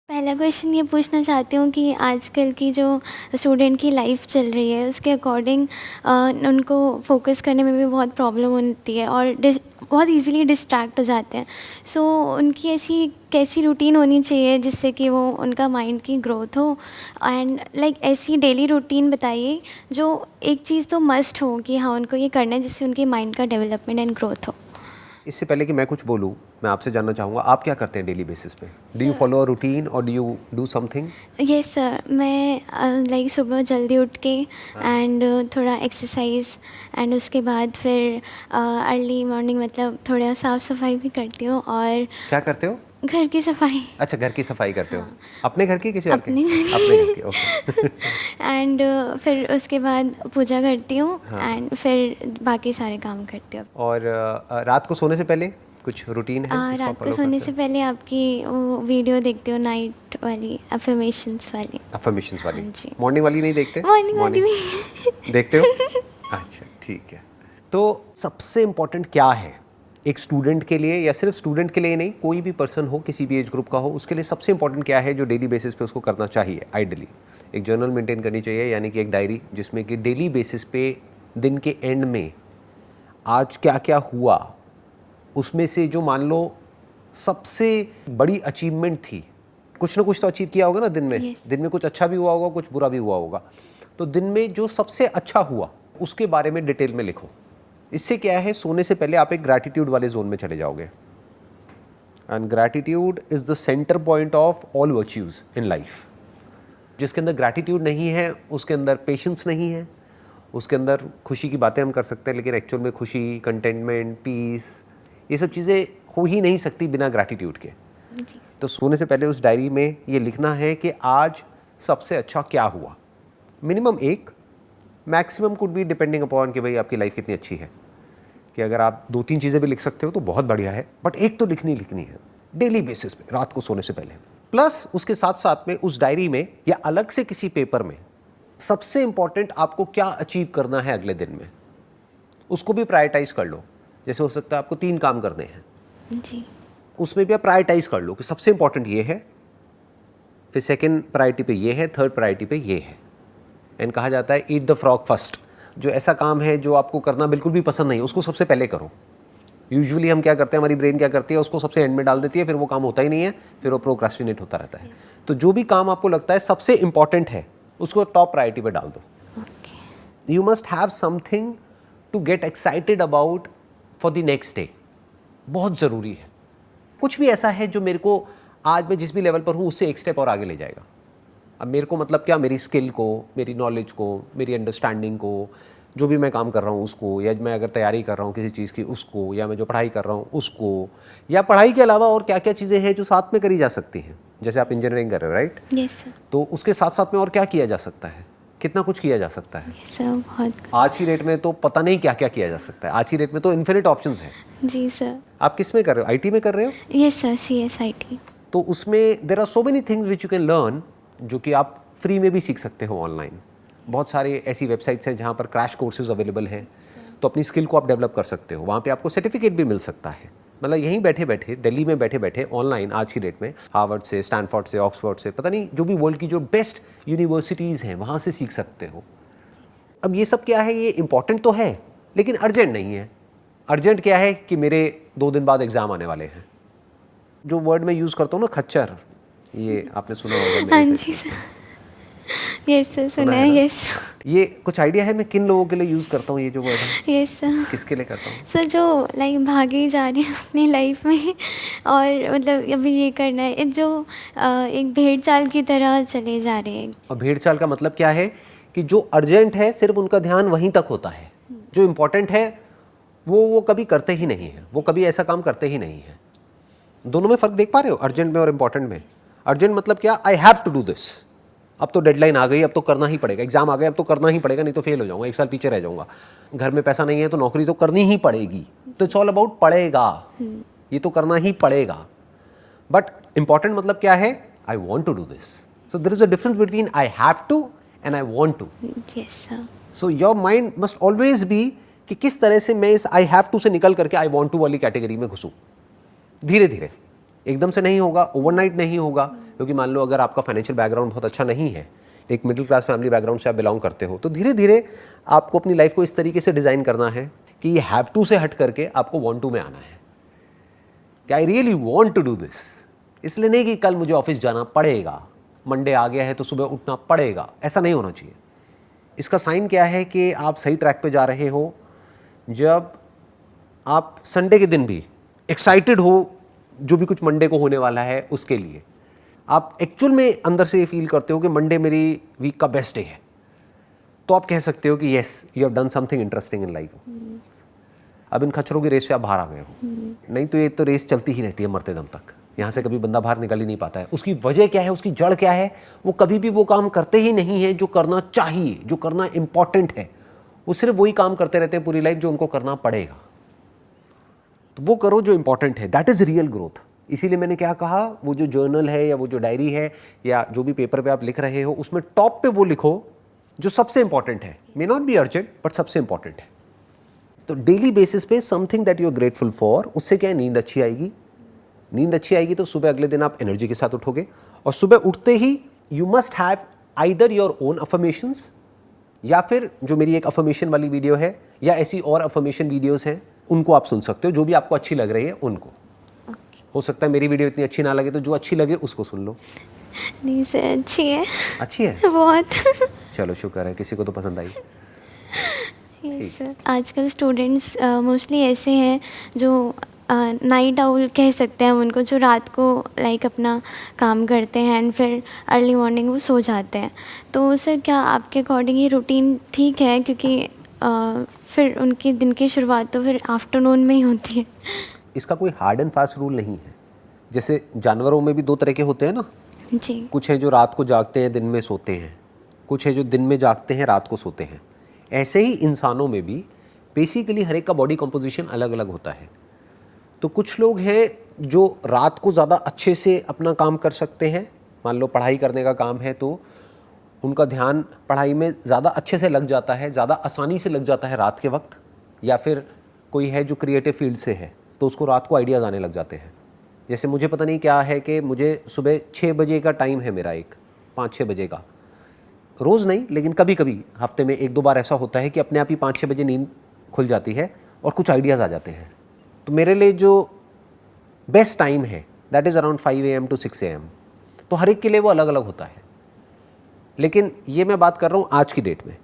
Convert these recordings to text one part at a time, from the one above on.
पहला क्वेश्चन ये पूछना चाहती हूँ कि आजकल की जो स्टूडेंट की लाइफ चल रही है उसके अकॉर्डिंग उनको फोकस करने में भी बहुत प्रॉब्लम होती है और बहुत इजीली डिस्ट्रैक्ट हो जाते हैं। सो उनकी ऐसी कैसी रूटीन होनी चाहिए जिससे कि वो उनका माइंड की ग्रोथ हो एंड लाइक ऐसी डेली रूटीन बताइए जो एक चीज़ तो मस्ट हो कि हाँ उनको ये करना है जिससे उनके माइंड का डेवलपमेंट एंड ग्रोथ हो। इससे पहले कि मैं कुछ बोलूँ, मैं आपसे जानना चाहूँगा आप क्या करते हैं डेली बेसिस पे? Do you follow a routine और do you do something? Yes sir, मैं लाइक सुबह जल्दी उठ के एंड थोड़ा एक्सरसाइज एंड उसके बाद फिर अर्ली मॉर्निंग मतलब थोड़ा साफ़ सफाई भी करती हूँ और क्या करते हो? घर की सफाई। अच्छा, घर की सफाई करते हो। अपने घर की किसी और के? अपने घर अपने घर की, ओके। एंड फिर उसके बाद पूजा करती हूँ हाँ। एंड फिर बाकी सारे काम करती हूँ। और रात को सोने से पहले कुछ रूटीन है जिसको आप रात को फॉलो सोने करते से हैं? पहले आपकी वो वीडियो देखती हूँ नाइट वाली अफर्मेशंस वाली। अफर्मेशंस वाली? हाँ जी। मॉर्निंग वाली नहीं देखते? मॉर्निंग वाली भी देखते हो? अच्छा, ठीक है। तो सबसे इम्पोर्टेंट क्या है एक स्टूडेंट के लिए, या सिर्फ स्टूडेंट के लिए नहीं, कोई भी पर्सन हो, किसी भी एज ग्रुप का हो, उसके लिए सबसे इम्पोर्टेंट क्या है जो डेली बेसिस पे उसको करना चाहिए? आइडियली एक जर्नल मेंटेन करनी चाहिए, यानी कि एक डायरी जिसमें कि डेली बेसिस पे दिन के एंड में आज क्या क्या हुआ, उसमें से जो मान लो सबसे बड़ी अचीवमेंट थी, कुछ ना कुछ तो अचीव किया होगा ना दिन में। Yes. दिन में कुछ अच्छा भी हुआ होगा, कुछ बुरा भी हुआ होगा। तो दिन में जो सबसे अच्छा हुआ उसके बारे में डिटेल में लिखो। इससे क्या है, सोने से पहले आप एक ग्रैटिट्यूड वाले जोन में चले जाओगे। And gratitude is the centre point of all virtues in life. जिसके अंदर ग्रैटिट्यूड नहीं है उसके अंदर पेशेंस नहीं है, उसके अंदर खुशी की बातें हम कर सकते हैं लेकिन एक्चुअल में खुशी, कंटेंटमेंट, पीस, ये सब चीज़ें हो ही नहीं सकती बिना ग्रैटिट्यूड के। जी। तो सोने से पहले उस डायरी में ये लिखना है कि आज सबसे अच्छा क्या हुआ। मिनिमम एक, maximum could be depending upon कि भाई आपकी लाइफ कितनी अच्छी है, कि अगर आप 2-3 चीज़ें भी लिख सकते हो तो बहुत बढ़िया है, बट एक तो लिखनी है डेली बेसिस पे रात को सोने से पहले। प्लस उसके साथ साथ में उस डायरी में या अलग से किसी पेपर में सबसे इंपॉर्टेंट आपको क्या अचीव करना है अगले दिन में, उसको भी प्रायोरिटाइज कर लो। जैसे हो सकता है आपको 3 काम करने हैं, जी। उसमें भी आप प्रायोरिटाइज कर लो कि सबसे इंपॉर्टेंट ये है, फिर सेकंड प्रायोरिटी पे ये है, थर्ड प्रायोरिटी पे ये है। एंड कहा जाता है ईट द फ्रॉग फर्स्ट। जो ऐसा काम है जो आपको करना बिल्कुल भी पसंद नहीं, उसको सबसे पहले करो। यूजुअली हम क्या करते हैं, हमारी ब्रेन क्या करती है, उसको सबसे एंड में डाल देती है, फिर वो काम होता ही नहीं है, फिर वो प्रोक्रास्टिनेट होता रहता है। तो जो भी काम आपको लगता है सबसे इंपॉर्टेंट है उसको टॉप प्रायोरिटी पे डाल दो। You must have something to get excited about for the next day. बहुत ज़रूरी है कुछ भी ऐसा है जो मेरे को आज मैं जिस भी लेवल पर हूँ उससे एक स्टेप और आगे ले जाएगा। अब मेरे को मतलब क्या, मेरी स्किल को, मेरी नॉलेज को, मेरी अंडरस्टैंडिंग को, जो भी मैं काम कर रहा हूँ उसको, या मैं अगर तैयारी कर रहा हूँ किसी चीज़ की उसको, या मैं जो पढ़ाई कर रहा हूँ उसको, या पढ़ाई के अलावा और क्या क्या चीज़ें हैं जो साथ में करी जा सकती हैं। जैसे आप इंजीनियरिंग कर रहे हो, राइट? Yes sir. तो उसके साथ साथ में और क्या किया जा सकता है, कितना कुछ किया जा सकता है। यस सर, बहुत। आज की डेट में तो पता नहीं क्या क्या किया जा सकता है। आज की डेट में तो इन्फिनिट ऑप्शंस हैं। जी सर। आप किस में कर रहे हो? आईटी में कर रहे हो? Yes sir, CSIT। तो उसमें there are so many things which you can learn, जो कि आप फ्री में भी सीख सकते हो ऑनलाइन। बहुत सारी ऐसी वेबसाइट्स हैं जहाँ पर क्रैश कोर्सेज अवेलेबल हैं, तो अपनी स्किल को आप डेवलप कर सकते हो। वहाँ पे आपको सर्टिफिकेट भी मिल सकता है। मतलब यहीं बैठे बैठे, दिल्ली में बैठे बैठे ऑनलाइन आज की डेट में हार्वर्ड से, स्टैनफोर्ड से, ऑक्सफोर्ड से, पता नहीं जो भी वर्ल्ड की जो बेस्ट यूनिवर्सिटीज़ हैं वहाँ से सीख सकते हो। अब ये सब क्या है, ये इंपॉर्टेंट तो है लेकिन अर्जेंट नहीं है। अर्जेंट क्या है कि मेरे 2 दिन बाद एग्ज़ाम आने वाले हैं। जो वर्ड मैं यूज़ करता हूँ ना, खच्चर, ये आपने सुना होगा। हाँ जी सर। यस सर, सुना है। ना? यस ये कुछ आइडिया है मैं किन लोगों के लिए यूज़ करता हूँ ये जो वर्ड है? Yes sir. किसके लिए करता हूँ? सर जो भागे जा रहे हैं अपनी लाइफ में और मतलब अभी ये करना है, जो एक भेड़ चाल की तरह चले जा रहे हैं। और भेड़ चाल का मतलब क्या है कि जो अर्जेंट है सिर्फ उनका ध्यान वहीं तक होता है, जो इम्पोर्टेंट है वो कभी करते ही नहीं है, वो कभी ऐसा काम करते ही नहीं है। दोनों में फ़र्क देख पा रहे हो, अर्जेंट में और इम्पोर्टेंट में? अर्जेंट मतलब क्या, I have to do this, अब तो डेडलाइन आ गई, अब तो करना ही पड़ेगा। एग्जाम आ गया, अब तो करना ही पड़ेगा, नहीं तो फेल हो जाऊंगा, 1 साल पीछे रह जाऊंगा। घर में पैसा नहीं है तो नौकरी तो करनी ही पड़ेगी। तो इट्स ऑल अबाउट पड़ेगा, ये तो करना ही पड़ेगा। बट इंपॉर्टेंट मतलब क्या है, I want to do this. So there is a difference between I have to and I want to. Yes sir. So your mind must always be कि किस तरह से मैं इस आई हैव टू से निकल करके आई वॉन्ट टू वाली कैटेगरी में घुसूं। धीरे धीरे, एकदम से नहीं होगा, ओवरनाइट नहीं होगा। क्योंकि मान लो अगर आपका फाइनेंशियल बैकग्राउंड बहुत अच्छा नहीं है, एक मिडिल क्लास फैमिली बैकग्राउंड से आप बिलोंग करते हो, तो धीरे धीरे आपको अपनी लाइफ को इस तरीके से डिज़ाइन करना है कि ये हैव टू से हट करके आपको वांट टू में आना है कि I really want to do this. इसलिए नहीं कि कल मुझे ऑफिस जाना पड़ेगा, मंडे आ गया है तो सुबह उठना पड़ेगा, ऐसा नहीं होना चाहिए। इसका साइन क्या है कि आप सही ट्रैक पे जा रहे हो जब आप संडे के दिन भी एक्साइटेड हो जो भी कुछ मंडे को होने वाला है उसके लिए। आप एक्चुअल में अंदर से ये फील करते हो कि मंडे मेरी वीक का बेस्ट डे है, तो आप कह सकते हो कि yes you have done something interesting in life. अब इन खच्चरों की रेस से आप बाहर आ गए हो, नहीं तो ये तो रेस चलती ही रहती है मरते दम तक। यहाँ से कभी बंदा बाहर निकल ही नहीं पाता है। उसकी वजह क्या है, उसकी जड़ क्या है? वो कभी भी वो काम करते ही नहीं है जो करना चाहिए, जो करना इंपॉर्टेंट है। वो सिर्फ वही काम करते रहते हैं पूरी लाइफ जो उनको करना पड़ेगा। तो वो करो जो इंपॉर्टेंट है, दैट इज रियल ग्रोथ। इसीलिए मैंने क्या कहा, वो जो जर्नल है या वो जो डायरी है या जो भी पेपर पे आप लिख रहे हो, उसमें टॉप पे वो लिखो जो सबसे इंपॉर्टेंट है। May not be urgent but सबसे इंपॉर्टेंट है। तो डेली बेसिस पे something that you are grateful for, उससे क्या है, नींद अच्छी आएगी। नींद अच्छी आएगी तो सुबह अगले दिन आप एनर्जी के साथ उठोगे, और सुबह उठते ही you must have either your own affirmations या फिर जो मेरी एक अफर्मेशन वाली वीडियो है या ऐसी और अफर्मेशन वीडियोस हैं, उनको आप सुन सकते हो, जो भी आपको अच्छी लग रही है उनको। हो सकता है मेरी वीडियो इतनी अच्छी ना लगे, तो जो अच्छी लगे उसको सुन लो। नहीं सर, अच्छी है। अच्छी है बहुत। चलो शुक्र है, किसी को तो पसंद आई। Yes sir. आजकल स्टूडेंट्स मोस्टली ऐसे हैं जो नाइट आउल कह सकते हैं हम उनको, जो रात को लाइक अपना काम करते हैं एंड फिर अर्ली मॉर्निंग वो सो जाते हैं। तो सर क्या आपके अकॉर्डिंग ये रूटीन ठीक है? क्योंकि फिर उनके दिन की शुरुआत तो फिर आफ्टरनून में ही होती है। इसका कोई हार्ड एंड फास्ट रूल नहीं है। जैसे जानवरों में भी दो तरह के होते हैं ना, जी। कुछ हैं जो रात को जागते हैं दिन में सोते हैं, कुछ है जो दिन में जागते हैं रात को सोते हैं। ऐसे ही इंसानों में भी बेसिकली हर एक का बॉडी कंपोजिशन अलग अलग होता है। तो कुछ लोग हैं जो रात को ज़्यादा अच्छे से अपना काम कर सकते हैं। मान लो पढ़ाई करने का काम है तो उनका ध्यान पढ़ाई में ज़्यादा अच्छे से लग जाता है, ज़्यादा आसानी से लग जाता है रात के वक्त। या फिर कोई है जो क्रिएटिव फील्ड से है तो उसको रात को आइडियाज़ आने लग जाते हैं। जैसे मुझे पता नहीं क्या है कि मुझे सुबह 6 बजे का टाइम है मेरा, एक 5-6 बजे का, रोज़ नहीं लेकिन कभी कभी हफ्ते में 1-2 बार ऐसा होता है कि अपने आप ही 5-6 बजे नींद खुल जाती है और कुछ आइडियाज़ आ जाते हैं। तो मेरे लिए जो बेस्ट टाइम है that is around 5 AM to 6 AM। तो हर एक के लिए वो अलग अलग होता है। लेकिन ये मैं बात कर रहा हूँ आज की डेट में।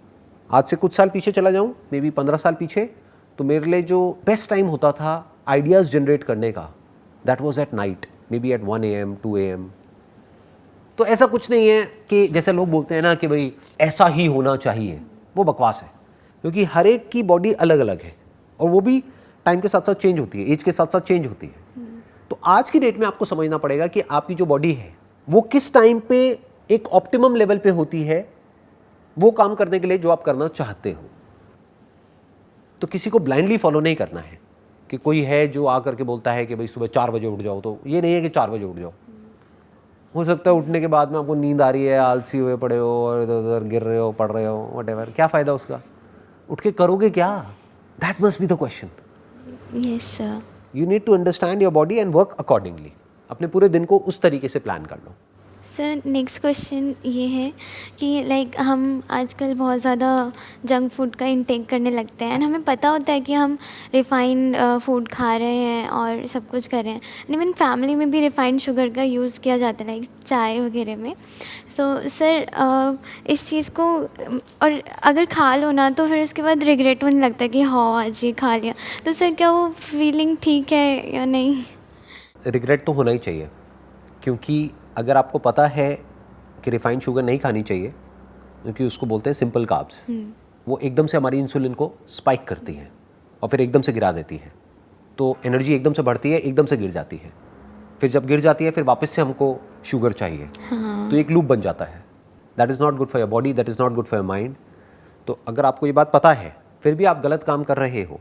आज से कुछ साल पीछे चला जाऊँ, मे बी 15 साल पीछे, तो मेरे लिए जो बेस्ट टाइम होता था आइडियाज़ जनरेट करने का, that was at night, maybe at 1 AM 2 AM। तो ऐसा कुछ नहीं है कि जैसे लोग बोलते हैं ना कि भाई ऐसा ही होना चाहिए, वो बकवास है। क्योंकि हर एक की बॉडी अलग अलग है और वो भी टाइम के साथ साथ चेंज होती है, एज के साथ साथ चेंज होती है। तो आज की डेट में आपको समझना पड़ेगा कि आपकी जो बॉडी है वो किस टाइम पे एक ऑप्टिमम लेवल पे होती है वो काम करने के लिए जो आप करना चाहते हो। तो किसी को ब्लाइंडली फॉलो नहीं करना है कि कोई है जो आकर के बोलता है कि भाई सुबह 4 बजे उठ जाओ, तो ये नहीं है कि 4 बजे उठ जाओ। हो सकता है उठने के बाद में आपको नींद आ रही है, आलसी हुए पड़े हो और इधर उधर गिर रहे हो, पढ़ रहे हो, व्हाटएवर, क्या फ़ायदा उसका? उठ के करोगे क्या? That must be the question. Yes sir. You need to understand your body and work accordingly. अपने पूरे दिन को उस तरीके से प्लान कर लो। सर नेक्स्ट क्वेश्चन ये है कि लाइक हम आजकल बहुत ज़्यादा जंक फूड का इंटेक करने लगते हैं एंड हमें पता होता है कि हम रिफ़ाइंड फूड खा रहे हैं और सब कुछ कर रहे हैं। इवन फैमिली में भी रिफ़ाइंड शुगर का यूज़ किया जाता है लाइक चाय वगैरह में। सो सर इस चीज़ को और अगर खा लो ना तो फिर उसके बाद रिग्रेट होने लगता है कि हाँ आज ये खा लिया। तो सर क्या वो फीलिंग ठीक है या नहीं? रिग्रेट तो होना ही चाहिए, क्योंकि अगर आपको पता है कि रिफाइंड शुगर नहीं खानी चाहिए, क्योंकि उसको बोलते हैं सिंपल कार्ब्स, वो एकदम से हमारी इंसुलिन को स्पाइक करती है और फिर एकदम से गिरा देती है। तो एनर्जी एकदम से बढ़ती है, एकदम से गिर जाती है। फिर जब गिर जाती है फिर वापस से हमको शुगर चाहिए। तो एक लूप बन जाता है। That is not good for your body, that is not good for your mind. तो अगर आपको ये बात पता है फिर भी आप गलत काम कर रहे हो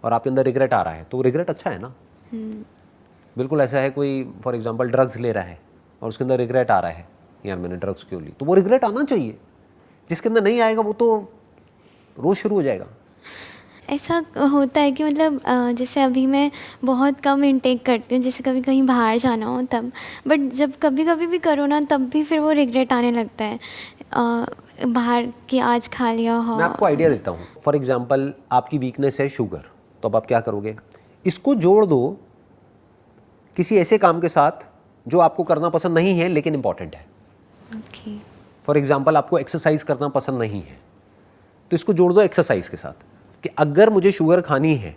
और आपके अंदर रिग्रेट आ रहा है, तो रिग्रेट अच्छा है ना। बिल्कुल ऐसा है, कोई फॉर एग्जांपल ड्रग्स ले रहा है और उसके अंदर रिग्रेट आ रहा है, यार मैंने ड्रग्स क्यों ली, तो वो रिग्रेट आना चाहिए। जिसके अंदर नहीं आएगा वो तो रोज़ शुरू हो जाएगा। ऐसा होता है कि मतलब जैसे अभी मैं बहुत कम इंटेक करती हूँ, जैसे कभी कहीं बाहर जाना हो तब, बट जब कभी कभी भी करो ना तब भी फिर वो रिग्रेट आने लगता है, बाहर की आज खा लिया हो। मैं आपको आइडिया देता हूँ। फॉर एग्जांपल आपकी वीकनेस है शुगर, तो अब आप क्या करोगे, इसको जोड़ दो किसी ऐसे काम के साथ जो आपको करना पसंद नहीं है लेकिन इंपॉर्टेंट है। ओके। फॉर एग्जाम्पल आपको एक्सरसाइज करना पसंद नहीं है, तो इसको जोड़ दो एक्सरसाइज के साथ कि अगर मुझे शुगर खानी है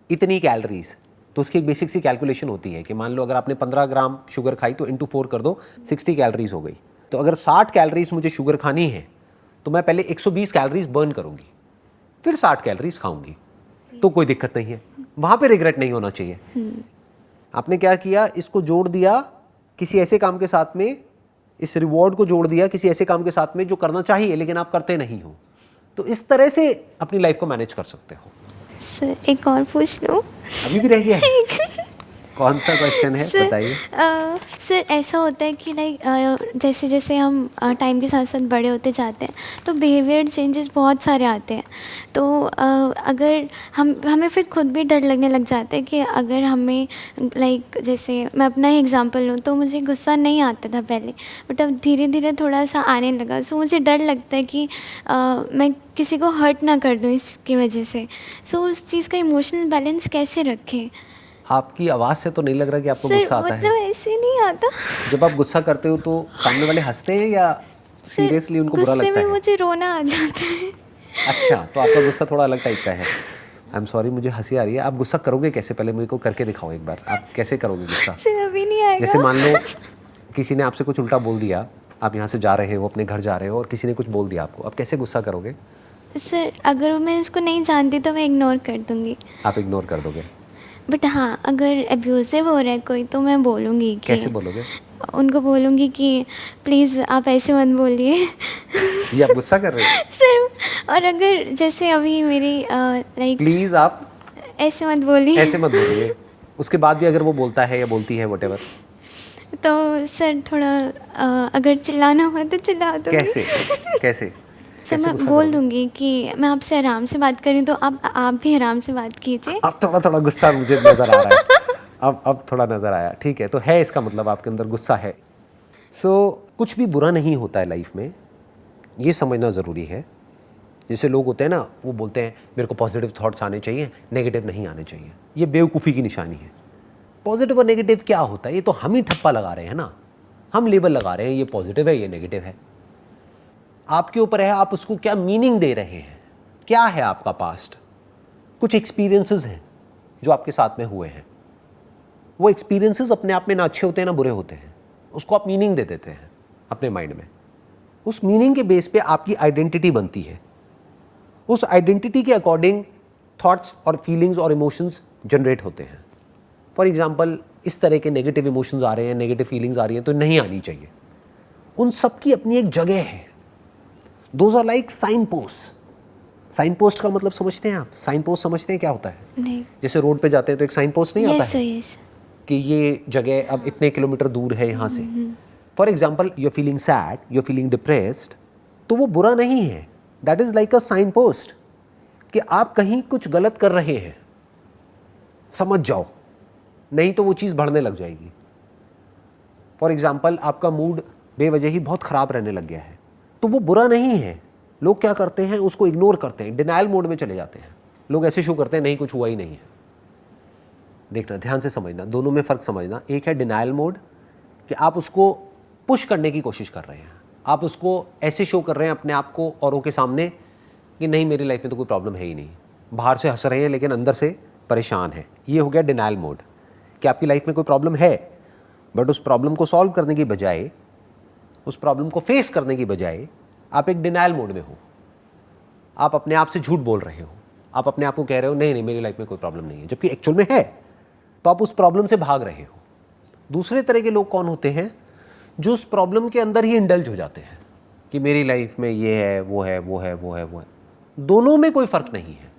इतनी कैलोरीज, तो उसकी एक बेसिक सी कैलकुलेशन होती है कि मान लो अगर आपने 15 ग्राम शुगर खाई तो इंटू 4 कर दो, 60 कैलोरीज हो गई। तो अगर 60 कैलोरीज मुझे शुगर खानी है तो मैं पहले 120 कैलोरीज बर्न करूंगी, फिर 60 कैलोरीज खाऊंगी, तो कोई दिक्कत नहीं है, वहां पे रिग्रेट नहीं होना चाहिए। आपने क्या किया, इसको जोड़ दिया किसी ऐसे काम के साथ में, इस रिवॉर्ड को जोड़ दिया किसी ऐसे काम के साथ में जो करना चाहिए लेकिन आप करते नहीं हो। तो इस तरह से अपनी लाइफ को मैनेज कर सकते हो। सर एक और पूछ लूँ? अभी भी रह गया है? कौन सा क्वेश्चन है बताइए। सर ऐसा होता है कि लाइक जैसे जैसे हम टाइम के साथ साथ बड़े होते जाते हैं तो बिहेवियर चेंजेस बहुत सारे आते हैं, तो अगर हमें फिर खुद भी डर लगने लग जाता है कि अगर हमें लाइक जैसे मैं अपना ही एग्जांपल लूँ तो मुझे गुस्सा नहीं आता था पहले, बट अब धीरे धीरे थोड़ा सा आने लगा। सो मुझे डर लगता है कि मैं किसी को हर्ट ना कर दूँ इसकी वजह से। सो उस चीज़ का इमोशनल बैलेंस कैसे रखें? आपकी आवाज़ से तो नहीं लग रहा कि आपको गुस्सा आता है। मतलब ऐसे नहीं आता। जब आप गुस्सा करते हो तो सामने वाले हंसते हैं या सीरियसली उनको बुरा लगता है? गुस्से में मुझे रोना आ जाता है। अच्छा, तो आपका गुस्सा थोड़ा अलग टाइप का है। आई एम सॉरी, मुझे हंसी आ रही है। आप गुस्सा करोगे कैसे, पहले मेरे को करके दिखाओ एक बार, आप कैसे करोगे गुस्सा? सर अभी नहीं आएगा। जैसे मान लो किसी ने आपसे कुछ उल्टा बोल दिया, आप यहाँ से जा रहे हो, अपने घर जा रहे हो और किसी ने कुछ बोल दिया आपको, आप कैसे गुस्सा करोगे? सर अगर मैं उसको नहीं जानती तो मैं इग्नोर कर दूंगी। आप इग्नोर कर दोगे? बट हाँ, अगर अब्यूसिव हो रहा है कोई तो मैं बोलूँगी कि, कैसे बोलोगे? उनको बोलूँगी कि प्लीज़ आप ऐसे मत बोलिए। ये आप गुस्सा कर रहे हो? सर और अगर जैसे अभी मेरी लाइक प्लीज़ आप ऐसे मत बोलिए, ऐसे मत बोलिए, उसके बाद भी अगर वो बोलता है या बोलती है व्हाटएवर, तो सर थोड़ा अगर चिल्लाना हुआ तो चिल्ला दूँगी। कैसे कैसे सर मैं बोल दूँगी कि मैं आपसे आराम से बात करी तो आप भी आराम से बात कीजिए। अब थोड़ा थोड़ा गुस्सा मुझे नज़र आ रहा है। अब थोड़ा नज़र आया, ठीक है, तो है इसका मतलब आपके अंदर गुस्सा है। कुछ भी बुरा नहीं होता है लाइफ में, ये समझना ज़रूरी है। जैसे लोग होते हैं ना, वो बोलते हैं मेरे को पॉजिटिव थॉट्स आने चाहिए, नेगेटिव नहीं आने चाहिए। ये बेवकूफ़ी की निशानी है। पॉजिटिव और नेगेटिव क्या होता है, ये तो हम ही ठप्पा लगा रहे हैं ना, हम लेबल लगा रहे हैं, ये पॉजिटिव है ये नेगेटिव है। आपके ऊपर है आप उसको क्या मीनिंग दे रहे हैं। क्या है आपका पास्ट, कुछ एक्सपीरियंसेस हैं जो आपके साथ में हुए हैं, वो एक्सपीरियंसेस अपने आप में ना अच्छे होते हैं ना बुरे होते हैं, उसको आप मीनिंग दे देते हैं अपने माइंड में। उस मीनिंग के बेस पे आपकी आइडेंटिटी बनती है, उस आइडेंटिटी के अकॉर्डिंग थॉट्स और फीलिंग्स और इमोशंस जनरेट होते हैं। फॉर एग्जाम्पल इस तरह के नेगेटिव इमोशंस आ रहे हैं, नेगेटिव फीलिंग्स आ रही हैं, तो नहीं आनी चाहिए। उन सब की अपनी एक जगह है। Those are like signpost. Signpost का मतलब समझते हैं आप? साइन पोस्ट समझते हैं क्या होता है? नहीं। जैसे रोड पे जाते हैं तो एक साइन पोस्ट नहीं आता है yes. कि ये जगह अब इतने किलोमीटर दूर है यहाँ से। For example you are feeling sad, you are feeling depressed, तो वो बुरा नहीं है, that is like a signpost कि आप कहीं कुछ गलत कर रहे हैं, समझ जाओ, नहीं तो वो चीज़ बढ़ने लग जाएगी। फॉर एग्जाम्पल आपका मूड बेवजह ही बहुत ख़राब रहने लग गया है, तो वो बुरा नहीं है। लोग क्या करते हैं, उसको इग्नोर करते हैं, डिनायल मोड में चले जाते हैं। लोग ऐसे शो करते हैं नहीं कुछ हुआ ही नहीं है। देखना, ध्यान से समझना, दोनों में फ़र्क समझना। एक है डिनायल मोड कि आप उसको पुश करने की कोशिश कर रहे हैं, आप उसको ऐसे शो कर रहे हैं अपने आप को औरों के सामने कि नहीं मेरी लाइफ में तो कोई प्रॉब्लम है ही नहीं, बाहर से हंस रहे हैं लेकिन अंदर से परेशान है। ये हो गया डिनायल मोड कि आपकी लाइफ में कोई प्रॉब्लम है, बट उस प्रॉब्लम को सॉल्व करने की बजाय, उस प्रॉब्लम को फेस करने की बजाय आप एक डिनायल मोड में हो। आप अपने आप से झूठ बोल रहे हो, आप अपने आप को कह रहे हो नहीं नहीं मेरी लाइफ में कोई प्रॉब्लम नहीं है, जबकि एक्चुअल में है, तो आप उस प्रॉब्लम से भाग रहे हो। दूसरे तरह के लोग कौन होते हैं, जो उस प्रॉब्लम के अंदर ही इंडल्ज हो जाते हैं कि मेरी लाइफ में ये है वो है वो है वो है वो है। दोनों में कोई फर्क नहीं है,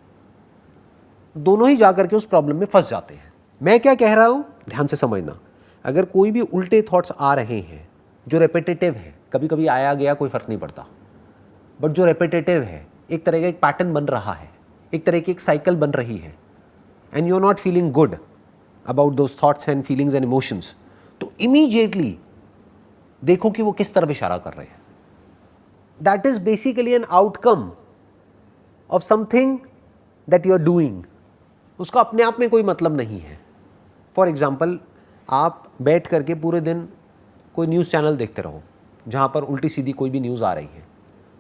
दोनों ही जाकर के उस प्रॉब्लम में फंस जाते हैं। मैं क्या कह रहा हूं, ध्यान से समझना। अगर कोई भी उल्टे थॉट्स आ रहे हैं जो रेपिटेटिव है, कभी कभी आया गया कोई फर्क नहीं पड़ता, बट जो रेपिटेटिव है, एक तरह का एक पैटर्न बन रहा है, एक तरह की एक साइकिल बन रही है and you are not feeling good about those thoughts and feelings and emotions, तो इमीडिएटली देखो कि वो किस तरफ इशारा कर रहे हैं. That is basically an outcome of something that you are doing. उसका अपने आप में कोई मतलब नहीं है. फॉर एग्जाम्पल, आप बैठ करके पूरे दिन कोई न्यूज़ चैनल देखते रहो जहाँ पर उल्टी सीधी कोई भी न्यूज़ आ रही है,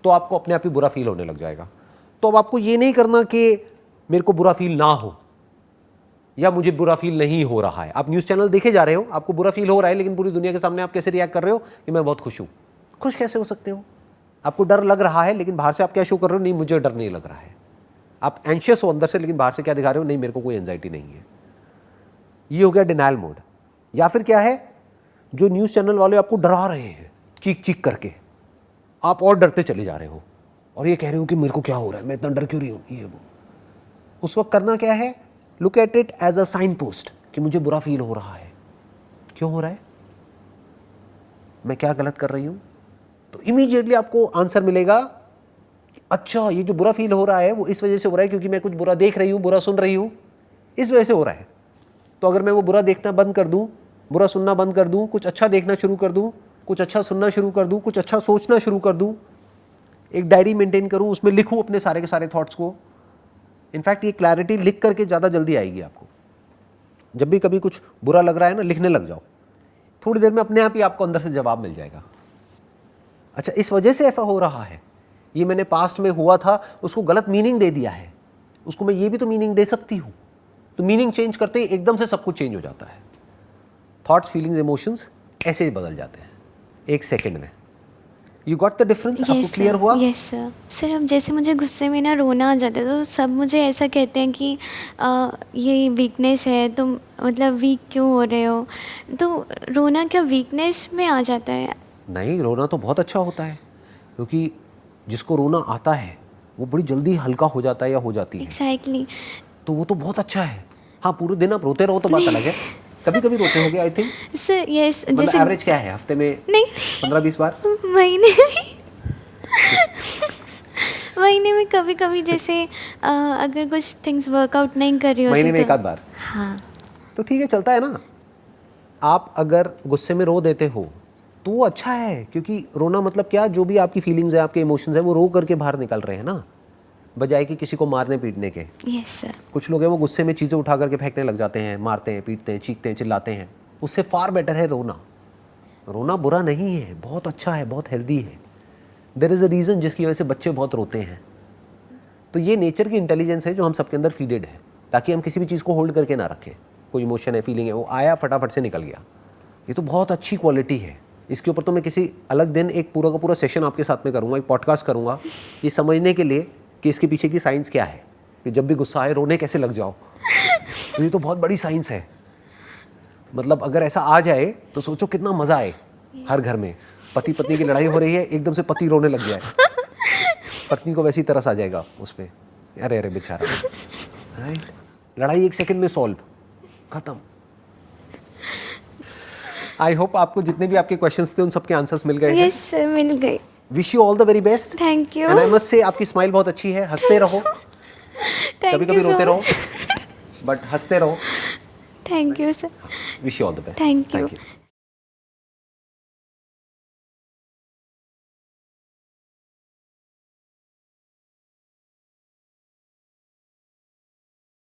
तो आपको अपने आप ही बुरा फील होने लग जाएगा. तो अब आपको ये नहीं करना कि मेरे को बुरा फील ना हो या मुझे बुरा फील नहीं हो रहा है. आप न्यूज़ चैनल देखे जा रहे हो, आपको बुरा फील हो रहा है, लेकिन पूरी दुनिया के सामने आप कैसे रिएक्ट कर रहे हो कि मैं बहुत खुश हूँ. खुश कैसे हो सकते हो? आपको डर लग रहा है, लेकिन बाहर से आप क्या शो कर रहे हो? नहीं, मुझे डर नहीं लग रहा है. आप एंशियस हो अंदर से, लेकिन बाहर से क्या दिखा रहे हो? नहीं, मेरे को कोई एंजाइटी नहीं है. ये हो गया डिनायल मोड. या फिर क्या है, जो न्यूज़ चैनल वाले आपको डरा रहे हैं चीख चीख करके, आप और डरते चले जा रहे हो और ये कह रहे हो कि मेरे को क्या हो रहा है, मैं इतना डर क्यों रही हूँ, ये वो. उस वक्त करना क्या है? Look at it as a signpost कि मुझे बुरा फील हो रहा है. क्यों हो रहा है? मैं क्या गलत कर रही हूँ? तो इमीडिएटली आपको आंसर मिलेगा, अच्छा ये जो बुरा फील हो रहा है वो इस वजह से हो रहा है क्योंकि मैं कुछ बुरा देख रही हूँ, बुरा सुन रही हूँ, इस वजह से हो रहा है. तो अगर मैं वो बुरा देखना बंद कर दूँ, बुरा सुनना बंद कर दूँ, कुछ अच्छा देखना शुरू कर दूँ, कुछ अच्छा सुनना शुरू कर दूँ, कुछ अच्छा सोचना शुरू कर दूँ, एक डायरी मेंटेन करूँ, उसमें लिखूँ अपने सारे के सारे थॉट्स को. इनफैक्ट ये क्लैरिटी लिख करके ज़्यादा जल्दी आएगी आपको. जब भी कभी कुछ बुरा लग रहा है ना, लिखने लग जाओ, थोड़ी देर में अपने आप ही आपको अंदर से जवाब मिल जाएगा. अच्छा, इस वजह से ऐसा हो रहा है, ये मैंने पास्ट में हुआ था, उसको गलत मीनिंग दे दिया है, उसको मैं ये भी तो मीनिंग दे सकती हूँ. तो मीनिंग चेंज करते ही एकदम से सब कुछ चेंज हो जाता है. थॉट्स, फीलिंग्स, इमोशंस ऐसे ही बदल जाते हैं एक सेकंड में. You got the difference? आपको क्लियर हुआ? Yes sir. सर, अब जैसे मुझे गुस्से में ना रोना आ जाता है, तो सब मुझे ऐसा कहते हैं कि ये वीकनेस है, तुम मतलब वीक क्यों हो रहे हो. तो रोना क्या वीकनेस में आ जाता है? नहीं, रोना तो बहुत अच्छा होता है, क्योंकि जिसको रोना आता है वो बड़ी जल्दी हल्का हो जाता है या हो जाती है. एग्जैक्टली. तो वो तो बहुत अच्छा है. हाँ, पूरे दिन आप रोते रहो तो बात अलग है. कभी कभी रोते होगे आई थिंक. Sir yes. मतलब जैसे एवरेज क्या है, हफ्ते में नहीं 15-20 बार? महीने में महीने में कभी कभी, जैसे अगर कुछ थिंग्स वर्कआउट नहीं कर रही होती महीने में तो. एक आध बार? हाँ. तो ठीक है, चलता है ना. आप अगर गुस्से में रो देते हो तो वो अच्छा है, क्योंकि रोना मतलब क्या, जो भी आपकी फीलिंग्स है, आपके इमोशंस है, वो रो करके बाहर निकल रहे हैं ना, बजाय कि किसी को मारने पीटने के. Yes sir. कुछ लोग हैं वो गुस्से में चीज़ें उठा करके फेंकने लग जाते हैं, मारते हैं, पीटते हैं, चीखते हैं, चिल्लाते हैं. उससे फार बेटर है रोना. रोना बुरा नहीं है, बहुत अच्छा है, बहुत हेल्दी है. देयर इज़ अ रीज़न जिसकी वजह से बच्चे बहुत रोते हैं. तो ये नेचर की इंटेलिजेंस है जो हम सबके अंदर फीडेड है, ताकि हम किसी भी चीज़ को होल्ड करके ना रखें. कोई इमोशन है, फीलिंग है, वो आया फटाफट से निकल गया. ये तो बहुत अच्छी क्वालिटी है. इसके ऊपर तो मैं किसी अलग दिन एक पूरा का पूरा सेशन आपके साथ में करूँगा, एक पॉडकास्ट करूँगा, ये समझने के लिए कि इसके पीछे की साइंस क्या है, कि जब भी गुस्सा आए रोने कैसे लग जाओ. तो ये तो बहुत बड़ी साइंस है. मतलब अगर ऐसा आ जाए तो सोचो कितना मज़ा आए. हर घर में पति पत्नी की लड़ाई हो रही है, एकदम से पति रोने लग गया है, पत्नी को वैसी तरस आ जाएगा उस पर. अरे अरे बेचारा, लड़ाई एक सेकंड में सॉल्व, खत्म. आई होप आपको जितने भी आपके क्वेश्चंस थे उन सबके आंसर्स मिल गए हैं. यस सर, मिल गए. Wish you all the very best. Thank you. And I must say आपकी स्माइल बहुत अच्छी है. हंसते रहो, कभी कभी रोते रहो, बट हंसते रहो. Thank you sir. Wish you all the best. Thank you.